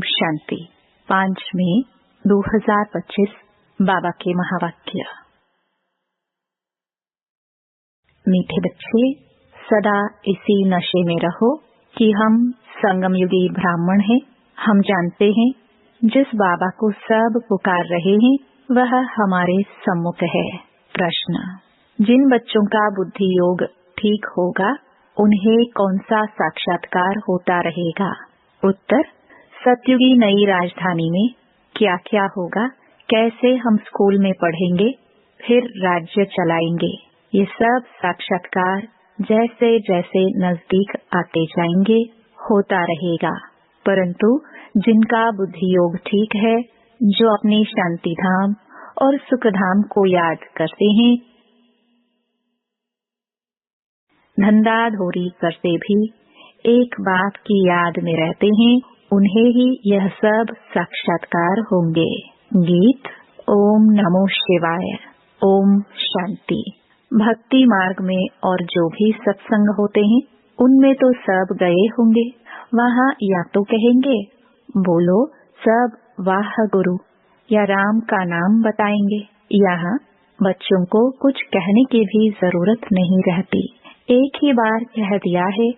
शांति। 5 मई 2025 बाबा के महावाक्य। मीठे बच्चे, सदा इसी नशे में रहो कि हम संगम युगी ब्राह्मण हैं। हम जानते हैं जिस बाबा को सब पुकार रहे हैं वह हमारे सम्मुख है। प्रश्न: जिन बच्चों का बुद्धि योग ठीक होगा उन्हें कौन सा साक्षात्कार होता रहेगा? उत्तर: सतयुगी नई राजधानी में क्या क्या होगा, कैसे हम स्कूल में पढ़ेंगे, फिर राज्य चलाएंगे, ये सब साक्षात्कार जैसे जैसे नजदीक आते जाएंगे होता रहेगा। परंतु जिनका बुद्धि योग ठीक है, जो अपने शांति धाम और सुख धाम को याद करते हैं, धंधा धोरी करते भी एक बात की याद में रहते हैं, उन्हें ही यह सब साक्षात्कार होंगे। गीत। ओम नमो शिवाय। ओम शांति। भक्ति मार्ग में और जो भी सत्संग होते हैं उनमें तो सब गए होंगे। वहाँ या तो कहेंगे बोलो सब वाह गुरु या राम का नाम बताएंगे। यहाँ बच्चों को कुछ कहने की भी जरूरत नहीं रहती। एक ही बार कह दिया है,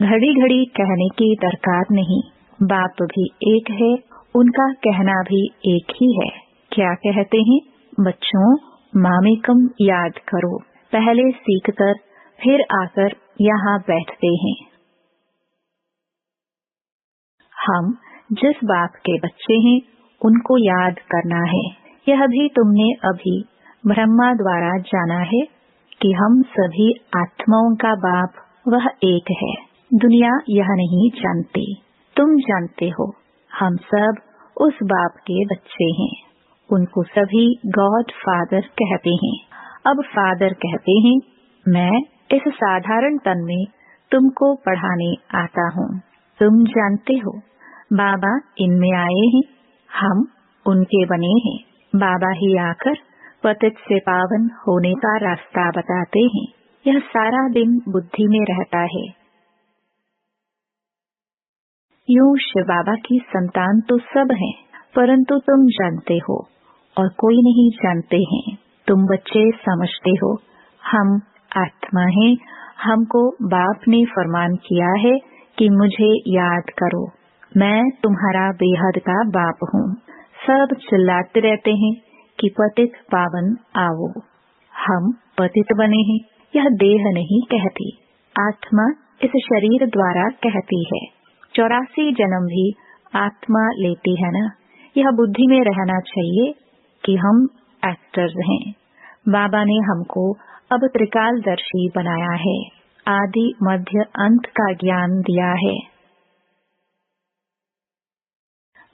घड़ी घड़ी कहने की दरकार नहीं। बाप भी एक है, उनका कहना भी एक ही है। क्या कहते हैं? बच्चों, मामेकम याद करो। पहले सीखकर फिर आकर यहाँ बैठते हैं। हम जिस बाप के बच्चे हैं उनको याद करना है। यह भी तुमने अभी ब्रह्मा द्वारा जाना है कि हम सभी आत्माओं का बाप वह एक है। दुनिया यह नहीं जानती, तुम जानते हो। हम सब उस बाप के बच्चे हैं। उनको सभी गॉड फादर कहते हैं। अब फादर कहते हैं, मैं इस साधारण तन में तुमको पढ़ाने आता हूँ। तुम जानते हो बाबा इनमें आए हैं, हम उनके बने हैं। बाबा ही आकर पतित से पावन होने का रास्ता बताते हैं। यह सारा दिन बुद्धि में रहता है। यूं शिव बाबा की संतान तो सब हैं, परंतु तुम जानते हो और कोई नहीं जानते हैं। तुम बच्चे समझते हो हम आत्मा हैं। हमको बाप ने फरमान किया है कि मुझे याद करो, मैं तुम्हारा बेहद का बाप हूँ। सब चिल्लाते रहते हैं कि पतित पावन आओ। हम पतित बने हैं, यह देह नहीं कहती, आत्मा इस शरीर द्वारा कहती है। 84 जन्म भी आत्मा लेती है ना। यह बुद्धि में रहना चाहिए कि हम एक्टर्स हैं। बाबा ने हमको अब त्रिकालदर्शी बनाया है, आदि मध्य अंत का ज्ञान दिया है।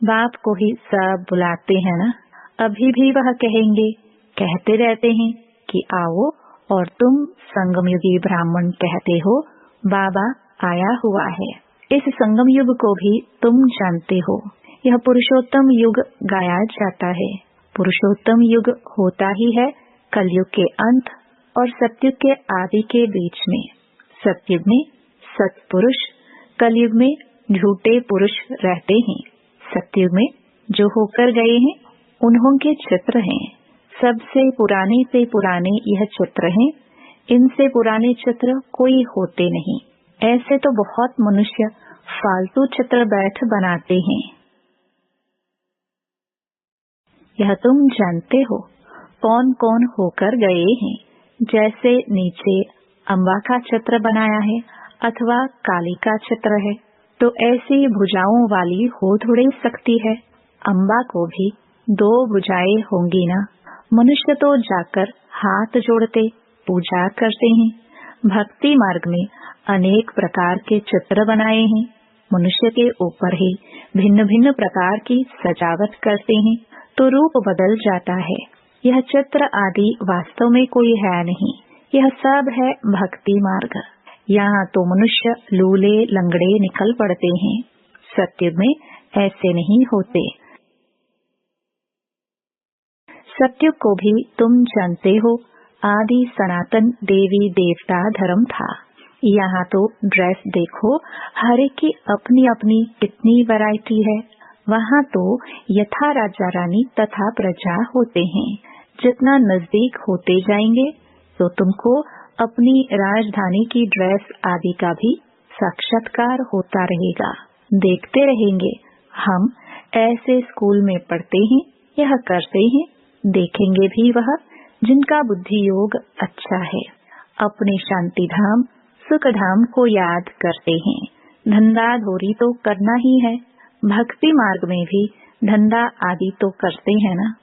बाप को ही सब बुलाते हैं ना। अभी भी वह कहेंगे, कहते रहते हैं कि आओ, और तुम संगमयुगी ब्राह्मण कहते हो। बाबा आया हुआ है। इस संगम युग को भी तुम जानते हो। यह पुरुषोत्तम युग गाया जाता है। पुरुषोत्तम युग होता ही है कलयुग के अंत और सतयुग के आदि के बीच में। सतयुग में सत्पुरुष, कलयुग में झूठे पुरुष रहते हैं। सतयुग में जो होकर गए हैं उन्हों के चित्र हैं। सबसे पुराने से पुराने यह चित्र हैं। इनसे पुराने चित्र कोई होते नहीं। ऐसे तो बहुत मनुष्य फालतू चित्र बैठ बनाते हैं। यह तुम जानते हो कौन कौन होकर गए हैं। जैसे नीचे अम्बा का चित्र बनाया है अथवा काली का चित्र है, तो ऐसी भुजाओं वाली हो थोड़ी सकती है। अम्बा को भी 2 भुजाएं होंगी ना। मनुष्य तो जाकर हाथ जोड़ते पूजा करते हैं। भक्ति मार्ग में अनेक प्रकार के चित्र बनाए हैं। मनुष्य के ऊपर ही भिन्न भिन्न प्रकार की सजावट करते हैं तो रूप बदल जाता है। यह चित्र आदि वास्तव में कोई है नहीं। यह सब है भक्ति मार्ग। यहाँ तो मनुष्य लूले लंगड़े निकल पड़ते हैं। सत्युग में ऐसे नहीं होते। सत्युग को भी तुम जानते हो, आदि सनातन देवी देवता धर्म था। यहाँ तो ड्रेस देखो, हर एक की अपनी अपनी कितनी वैरायटी है। वहाँ तो यथा राजा रानी तथा प्रजा होते हैं। जितना नजदीक होते जाएंगे तो तुमको अपनी राजधानी की ड्रेस आदि का भी साक्षात्कार होता रहेगा। देखते रहेंगे हम ऐसे स्कूल में पढ़ते हैं, यह करते हैं, देखेंगे भी वह जिनका बुद्धि योग अच्छा है, अपने शांति धाम सुख धाम को याद करते हैं। धंधा धोरी तो करना ही है, भक्ति मार्ग में भी धंधा आदि तो करते हैं ना।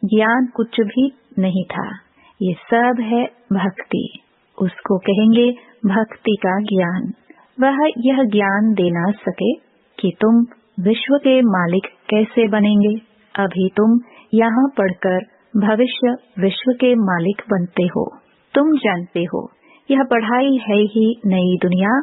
ज्ञान कुछ भी नहीं था, ये सब है भक्ति, उसको कहेंगे भक्ति का ज्ञान। वह यह ज्ञान दे ना सके कि तुम विश्व के मालिक कैसे बनेंगे। अभी तुम यहाँ पढ़कर भविष्य विश्व के मालिक बनते हो। तुम जानते हो यह पढ़ाई है ही नई दुनिया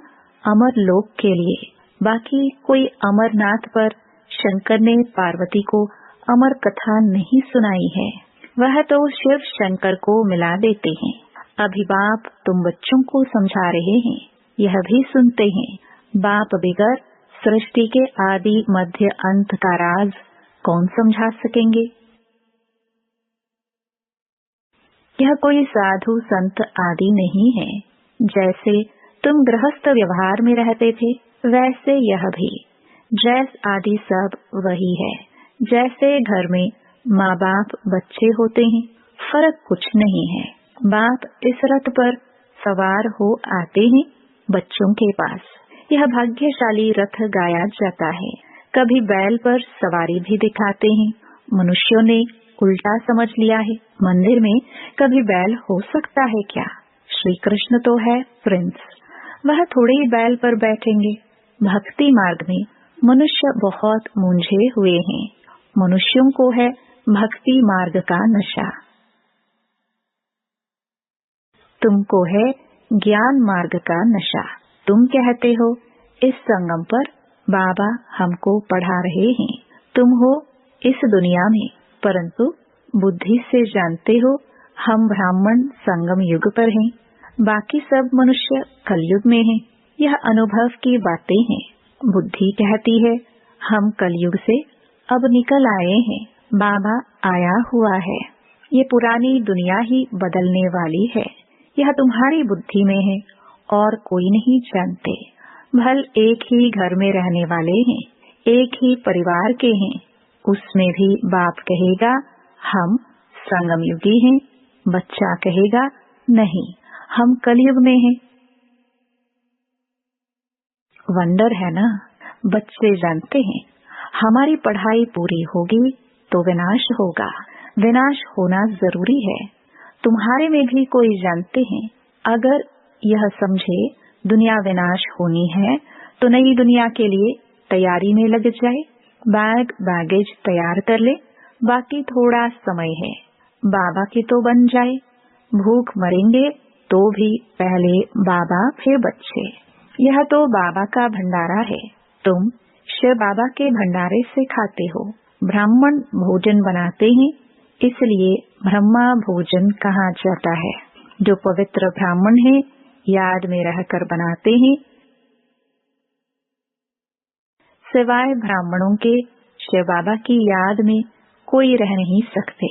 अमर लोक के लिए। बाकी कोई अमरनाथ पर शंकर ने पार्वती को अमर कथा नहीं सुनाई है, वह तो शिव शंकर को मिला देते हैं। अभी बाप तुम बच्चों को समझा रहे हैं, यह भी सुनते हैं। बाप बिगर सृष्टि के आदि मध्य अंत का राज कौन समझा सकेंगे। यह कोई साधु संत आदि नहीं है। जैसे तुम गृहस्थ व्यवहार में रहते थे, वैसे यह भी ड्रेस आदि सब वही है। जैसे घर में माँ बाप बच्चे होते हैं, फर्क कुछ नहीं है। बाप इस रथ पर सवार हो आते हैं बच्चों के पास। यह भाग्यशाली रथ गाया जाता है। कभी बैल पर सवारी भी दिखाते हैं। मनुष्यों ने उल्टा समझ लिया है, मंदिर में कभी बैल हो सकता है क्या। श्री कृष्ण तो है प्रिंस, वह थोड़े ही बैल पर बैठेंगे। भक्ति मार्ग में मनुष्य बहुत मूंझे हुए हैं। मनुष्यों को है भक्ति मार्ग का नशा, तुमको है ज्ञान मार्ग का नशा। तुम कहते हो इस संगम पर बाबा हमको पढ़ा रहे हैं। तुम हो इस दुनिया में, परंतु बुद्धि से जानते हो हम ब्राह्मण संगम युग पर हैं, बाकी सब मनुष्य कलयुग में हैं। यह अनुभव की बातें हैं। बुद्धि कहती है हम कलयुग से अब निकल आए हैं, बाबा आया हुआ है। ये पुरानी दुनिया ही बदलने वाली है। यह तुम्हारी बुद्धि में है और कोई नहीं जानते। भल एक ही घर में रहने वाले हैं, एक ही परिवार के हैं, उसमें भी बाप कहेगा हम संगम युगी हैं, बच्चा कहेगा नहीं हम कलयुग में हैं। वंडर है ना। बच्चे जानते हैं हमारी पढ़ाई पूरी होगी तो विनाश होगा, विनाश होना जरूरी है। तुम्हारे में भी कोई जानते हैं अगर यह समझे दुनिया विनाश होनी है तो नई दुनिया के लिए तैयारी में लग जाए, बैग बैगेज तैयार कर ले, बाकी थोड़ा समय है, बाबा की तो बन जाए। भूख मरेंगे तो भी पहले बाबा फिर बच्चे। यह तो बाबा का भंडारा है, तुम शिव बाबा के भंडारे से खाते हो। ब्राह्मण भोजन बनाते हैं, इसलिए ब्रह्मा भोजन कहा जाता है। जो पवित्र ब्राह्मण है याद में रहकर बनाते हैं। सिवाय ब्राह्मणों के शिव बाबा की याद में कोई रह नहीं सकते।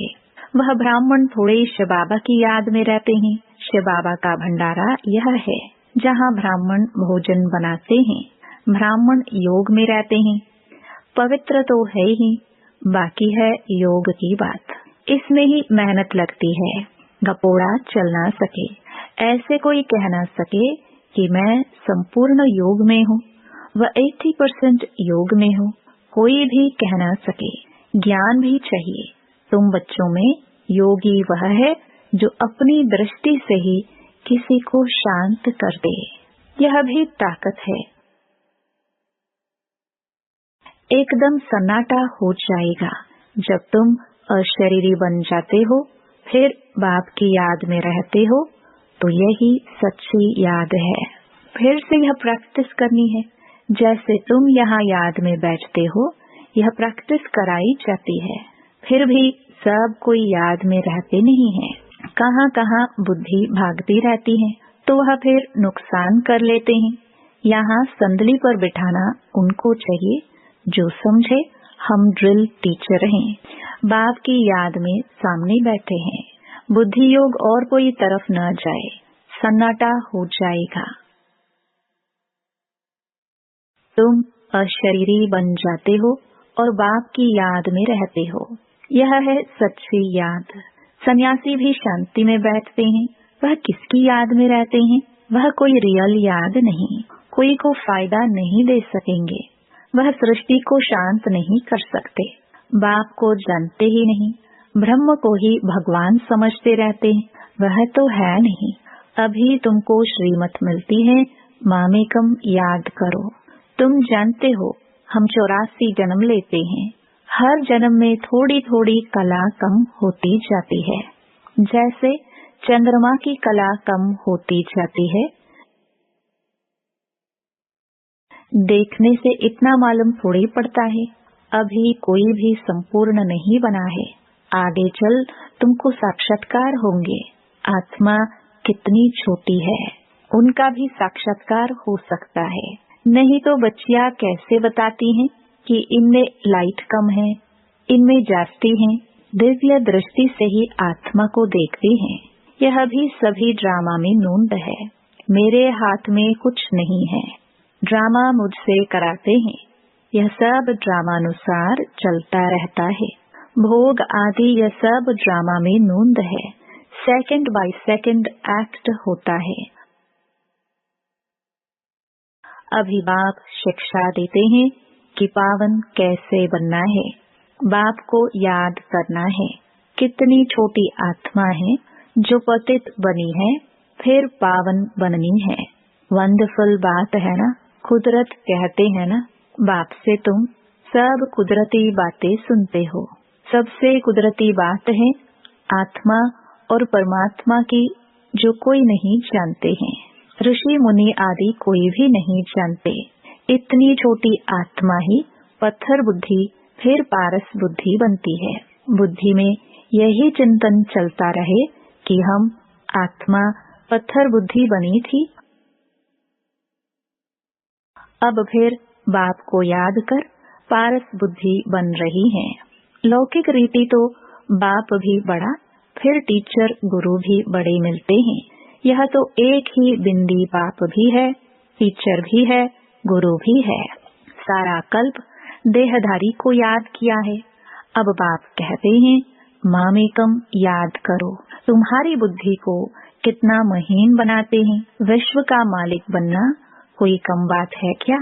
वह ब्राह्मण थोड़े शिव बाबा की याद में रहते हैं। शिव बाबा का भंडारा यह है जहाँ ब्राह्मण भोजन बनाते हैं। ब्राह्मण योग में रहते हैं। पवित्र तो है ही, बाकी है योग की बात। इसमें ही मेहनत लगती है। गपोड़ा चल ना सके, ऐसे कोई कह ना सके कि मैं संपूर्ण योग में हूँ, वह 80% योग में हूँ, कोई भी कह ना सके। ज्ञान भी चाहिए। तुम बच्चों में योगी वह है जो अपनी दृष्टि से ही किसी को शांत कर दे, यह भी ताकत है। एकदम सन्नाटा हो जाएगा जब तुम अशरीरी बन जाते हो, फिर बाप की याद में रहते हो, तो यही सच्ची याद है। फिर से यह प्रैक्टिस करनी है। जैसे तुम यहाँ याद में बैठते हो, यह प्रैक्टिस कराई जाती है। फिर भी सब कोई याद में रहते नहीं है। कहाँ कहाँ बुद्धि भागती रहती है, तो वह फिर नुकसान कर लेते हैं। यहाँ संदली पर बिठाना उनको चाहिए जो समझे हम ड्रिल टीचर हैं। बाप की याद में सामने बैठे हैं। बुद्धि योग और कोई तरफ न जाए, सन्नाटा हो जाएगा। तुम अशरीरी बन जाते हो और बाप की याद में रहते हो। यह है सच्ची याद। सन्यासी भी शांति में बैठते हैं। वह किसकी याद में रहते हैं? वह कोई रियल याद नहीं। कोई को फायदा नहीं दे सकेंगे। वह सृष्टि को शांत नहीं कर सकते। बाप को जानते ही नहीं। ब्रह्म को ही भगवान समझते रहते हैं। वह तो है नहीं। अभी तुमको श्रीमत मिलती है, मामेकम याद करो। तुम जानते हो हम 84 जन्म लेते हैं। हर जन्म में थोड़ी थोड़ी कला कम होती जाती है। जैसे चंद्रमा की कला कम होती जाती है। देखने से इतना मालूम थोड़ी पड़ता है। अभी कोई भी संपूर्ण नहीं बना है। आगे चल तुमको साक्षात्कार होंगे। आत्मा कितनी छोटी है, उनका भी साक्षात्कार हो सकता है। नहीं तो बच्चियां कैसे बताती हैं कि इनमें लाइट कम है, इनमें जास्ती है। दिव्य दृष्टि से ही आत्मा को देखती हैं। यह भी सभी ड्रामा में नूंद है। मेरे हाथ में कुछ नहीं है। ड्रामा मुझसे कराते हैं। यह सब ड्रामानुसार चलता रहता है। भोग आदि यह सब ड्रामा में नूंद है। सेकंड बाय सेकंड एक्ट होता है। अभी बाप शिक्षा देते हैं कि पावन कैसे बनना है। बाप को याद करना है। कितनी छोटी आत्मा है जो पतित बनी है, फिर पावन बननी है। वंडरफुल बात है ना। कुदरत कहते हैं ना, बाप से तुम सब कुदरती बातें सुनते हो। सबसे कुदरती बात है आत्मा और परमात्मा की जो कोई नहीं जानते हैं। ऋषि मुनि आदि कोई भी नहीं जानते। इतनी छोटी आत्मा ही पत्थर बुद्धि फिर पारस बुद्धि बनती है। बुद्धि में यही चिंतन चलता रहे कि हम आत्मा पत्थर बुद्धि बनी थी। अब फिर बाप को याद कर पारस बुद्धि बन रही है। लौकिक रीति तो बाप भी बड़ा, फिर टीचर गुरु भी बड़े मिलते हैं। यह तो एक ही बिंदी बाप भी है, टीचर भी है, गुरु भी है। सारा कल्प देहधारी को याद किया है। अब बाप कहते हैं मामेकम याद करो। तुम्हारी बुद्धि को कितना महीन बनाते हैं। विश्व का मालिक बनना कोई कम बात है क्या?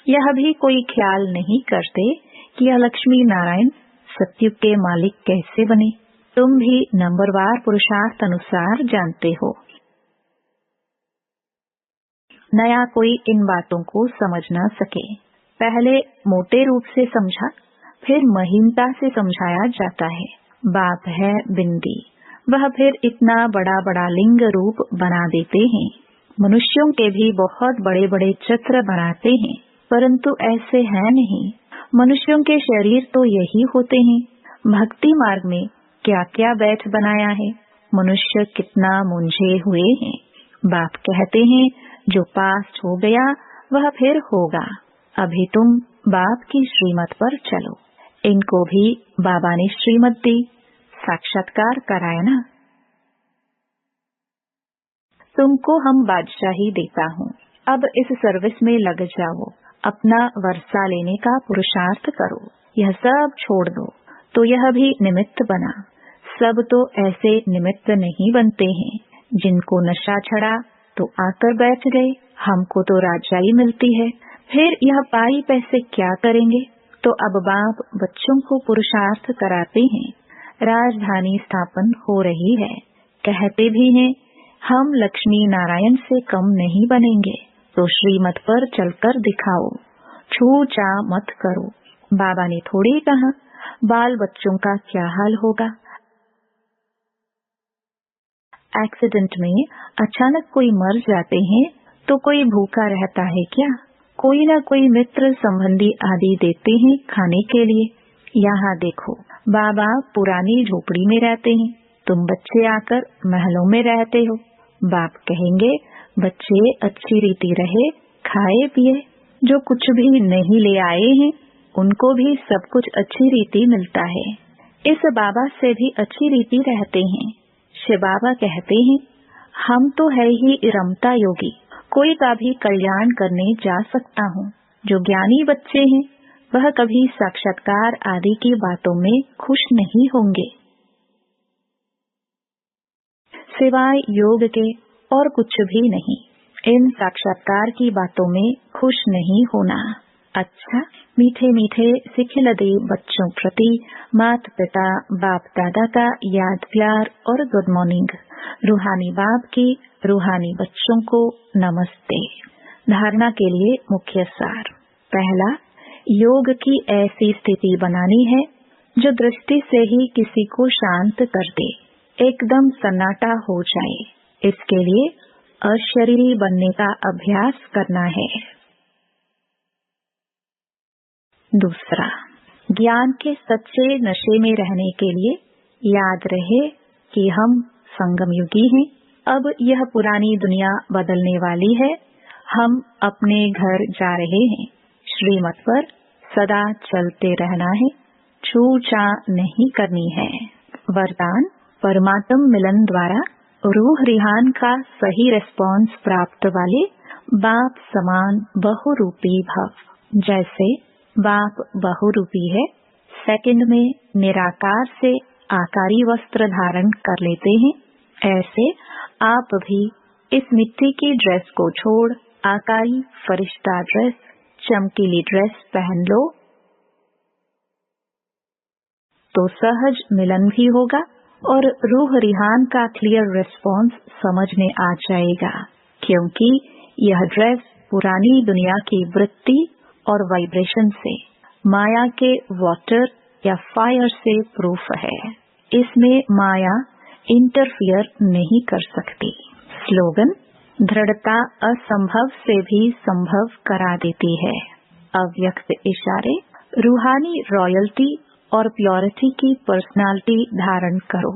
यह भी कोई ख्याल नहीं करते कि यह लक्ष्मी नारायण सत्युग के मालिक कैसे बने। तुम भी नंबरवार पुरुषार्थ अनुसार जानते हो। नया कोई इन बातों को समझ न सके। पहले मोटे रूप से समझा, फिर महीनता से समझाया जाता है। बाप है बिंदी, वह फिर इतना बड़ा बड़ा लिंग रूप बना देते हैं। मनुष्यों के भी बहुत बड़े बड़े चित्र बनाते हैं, परंतु ऐसे है नहीं। मनुष्यों के शरीर तो यही होते हैं। भक्ति मार्ग में क्या क्या बैठ बनाया है। मनुष्य कितना मुंझे हुए हैं। बाप कहते हैं जो पास हो गया वह फिर होगा। अभी तुम बाप की श्रीमत पर चलो। इनको भी बाबा ने श्रीमत दी, साक्षात्कार कराया ना। तुमको हम बादशाही देता हूँ। अब इस सर्विस में लग जाओ। अपना वर्षा लेने का पुरुषार्थ करो। यह सब छोड़ दो। तो यह भी निमित्त बना। सब तो ऐसे निमित्त नहीं बनते हैं। जिनको नशा चढ़ा तो आकर बैठ गए। हमको तो राजाई मिलती है, फिर यह पाई पैसे क्या करेंगे। तो अब बाप बच्चों को पुरुषार्थ कराते हैं। राजधानी स्थापन हो रही है। कहते भी हैं हम लक्ष्मी नारायण से कम नहीं बनेंगे। तो श्रीमत पर चलकर दिखाओ। छू चा मत करो। बाबा ने थोड़ी कहा बाल बच्चों का क्या हाल होगा। एक्सीडेंट में अचानक कोई मर जाते हैं तो कोई भूखा रहता है क्या? कोई न कोई मित्र संबंधी आदि देते हैं खाने के लिए। यहाँ देखो, बाबा पुरानी झोपड़ी में रहते हैं, तुम बच्चे आकर महलों में रहते हो। बाप कहेंगे बच्चे अच्छी रीति रहे खाए पिए। जो कुछ भी नहीं ले आए हैं उनको भी सब कुछ अच्छी रीति मिलता है। इस बाबा से भी अच्छी रीति रहते हैं। शिव बाबा कहते हैं, हम तो है ही रमता योगी, कोई का भी कल्याण करने जा सकता हूँ। जो ज्ञानी बच्चे हैं वह कभी साक्षात्कार आदि की बातों में खुश नहीं होंगे। सिवाय योग के और कुछ भी नहीं। इन साक्षात्कार की बातों में खुश नहीं होना। अच्छा, मीठे मीठे सिखिलदे बच्चों प्रति माता पिता बाप दादा का याद प्यार और गुड मॉर्निंग। रूहानी बाप की रूहानी बच्चों को नमस्ते। धारणा के लिए मुख्य सार। पहला, योग की ऐसी स्थिति बनानी है जो दृष्टि से ही किसी को शांत कर दे, एकदम सन्नाटा हो जाए। इसके लिए अशरीरी बनने का अभ्यास करना है। दूसरा, ज्ञान के सच्चे नशे में रहने के लिए याद रहे कि हम संगम युगी हैं। अब यह पुरानी दुनिया बदलने वाली है। हम अपने घर जा रहे हैं। श्रीमत पर सदा चलते रहना है, छूछा नहीं करनी है। वरदान, परमात्म मिलन द्वारा रूह रिहान का सही रिस्पॉन्स प्राप्त वाले बाप समान बहुरूपी भव। जैसे बाप बहुरूपी है, सेकंड में निराकार से आकारी वस्त्र धारण कर लेते हैं, ऐसे आप भी इस मिट्टी की ड्रेस को छोड़ आकारी फरिश्ता ड्रेस, चमकीली ड्रेस पहन लो तो सहज मिलन भी होगा और रूह रिहान का क्लियर रिस्पॉन्स समझ में आ जाएगा, क्योंकि यह ड्रेस पुरानी दुनिया की वृत्ति और वाइब्रेशन से, माया के वाटर या फायर से प्रूफ है। इसमें माया इंटरफियर नहीं कर सकती। स्लोगन, दृढ़ता असंभव से भी संभव करा देती है। अव्यक्त इशारे, रूहानी रॉयल्टी और प्योरिटी की पर्सनालिटी धारण करो।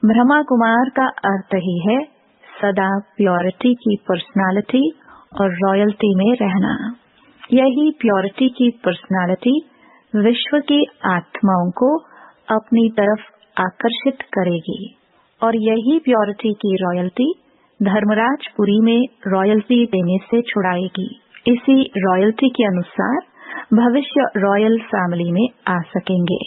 ब्रह्मा कुमार का अर्थ ही है सदा प्योरिटी की पर्सनालिटी और रॉयल्टी में रहना। यही प्योरिटी की पर्सनालिटी विश्व की आत्माओं को अपनी तरफ आकर्षित करेगी और यही प्योरिटी की रॉयल्टी धर्मराजपुरी में रॉयल्टी देने से छुड़ाएगी। इसी रॉयल्टी के अनुसार भविष्य रॉयल फैमिली में आ सकेंगे।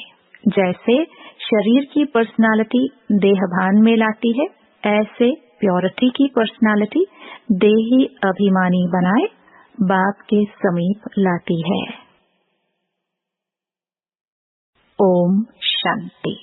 जैसे शरीर की पर्सनालिटी देहभान में लाती है, ऐसे प्योरिटी की पर्सनालिटी देही अभिमानी बनाए बाप के समीप लाती है। ओम शांति।